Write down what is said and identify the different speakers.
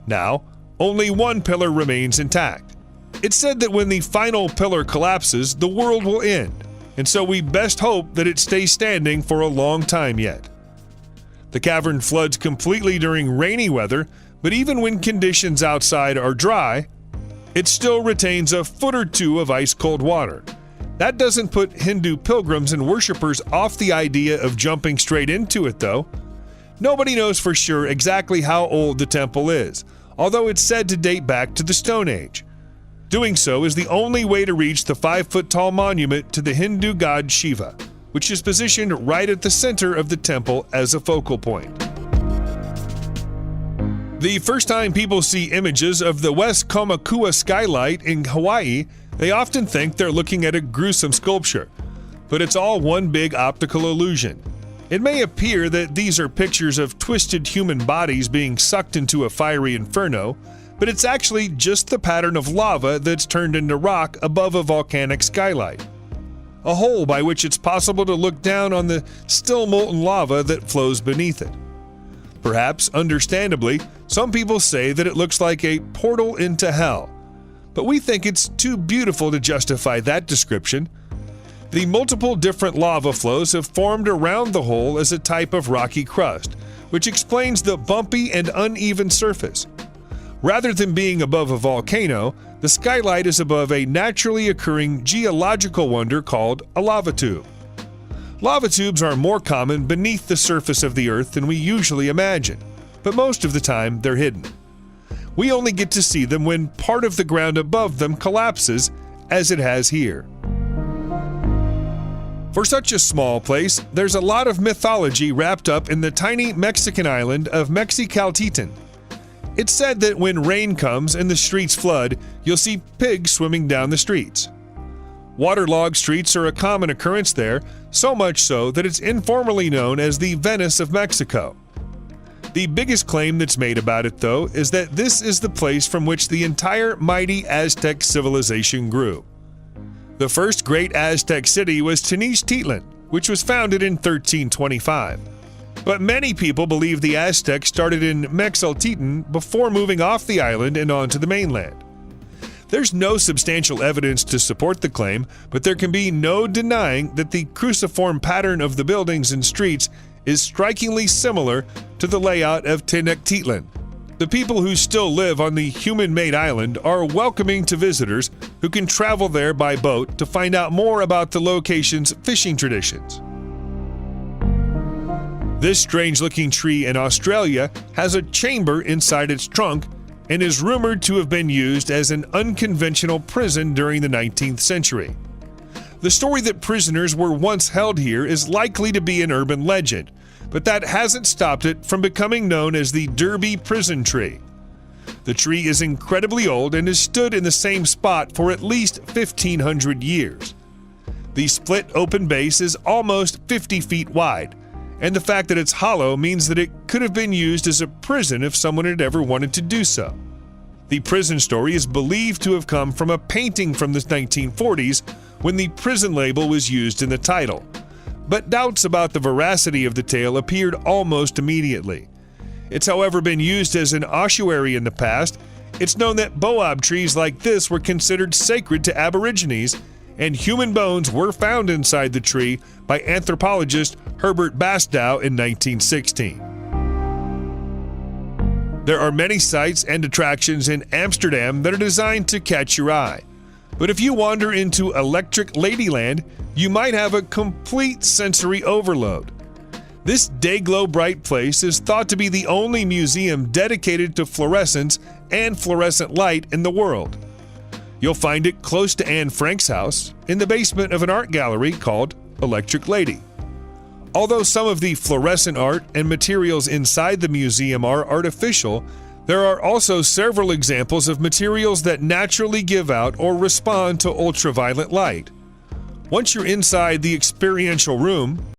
Speaker 1: Now, only one pillar remains intact. It's said that when the final pillar collapses, the world will end, and so we best hope that it stays standing for a long time yet. The cavern floods completely during rainy weather, but even when conditions outside are dry, it still retains a foot or two of ice-cold water. That doesn't put Hindu pilgrims and worshippers off the idea of jumping straight into it, though. Nobody knows for sure exactly how old the temple is, although it's said to date back to the Stone Age. Doing so is the only way to reach the 5-foot-tall monument to the Hindu god Shiva, which is positioned right at the center of the temple as a focal point. The first time people see images of the West Komakua skylight in Hawaii, they often think they're looking at a gruesome sculpture, but it's all one big optical illusion. It may appear that these are pictures of twisted human bodies being sucked into a fiery inferno, but it's actually just the pattern of lava that's turned into rock above a volcanic skylight. A hole by which it's possible to look down on the still molten lava that flows beneath it. Perhaps, understandably, some people say that it looks like a portal into hell, but we think it's too beautiful to justify that description. The multiple different lava flows have formed around the hole as a type of rocky crust, which explains the bumpy and uneven surface. Rather than being above a volcano, the skylight is above a naturally occurring geological wonder called a lava tube. Lava tubes are more common beneath the surface of the Earth than we usually imagine, but most of the time they're hidden. We only get to see them when part of the ground above them collapses, as it has here. For such a small place, there's a lot of mythology wrapped up in the tiny Mexican island of Mexicaltitan. It's said that when rain comes and the streets flood, you'll see pigs swimming down the streets. Waterlogged streets are a common occurrence there, so much so that it's informally known as the Venice of Mexico. The biggest claim that's made about it, though, is that this is the place from which the entire mighty Aztec civilization grew. The first great Aztec city was Tenochtitlan, which was founded in 1325. But many people believe the Aztecs started in Mexaltitan before moving off the island and onto the mainland. There's no substantial evidence to support the claim, but there can be no denying that the cruciform pattern of the buildings and streets is strikingly similar to the layout of Tenochtitlan. The people who still live on the human-made island are welcoming to visitors who can travel there by boat to find out more about the location's fishing traditions. This strange-looking tree in Australia has a chamber inside its trunk and is rumored to have been used as an unconventional prison during the 19th century. The story that prisoners were once held here is likely to be an urban legend, but that hasn't stopped it from becoming known as the Derby Prison Tree. The tree is incredibly old and has stood in the same spot for at least 1,500 years. The split open base is almost 50 feet wide, and the fact that it's hollow means that it could have been used as a prison if someone had ever wanted to do so. The prison story is believed to have come from a painting from the 1940s when the prison label was used in the title, but doubts about the veracity of the tale appeared almost immediately. It's however been used as an ossuary in the past. It's known that boab trees like this were considered sacred to Aborigines, and human bones were found inside the tree by anthropologist Herbert Bastow in 1916. There are many sites and attractions in Amsterdam that are designed to catch your eye. But if you wander into Electric Ladyland, you might have a complete sensory overload. This day-glow bright place is thought to be the only museum dedicated to fluorescence and fluorescent light in the world. You'll find it close to Anne Frank's house, in the basement of an art gallery called Electric Lady. Although some of the fluorescent art and materials inside the museum are artificial, there are also several examples of materials that naturally give out or respond to ultraviolet light. Once you're inside the experiential room,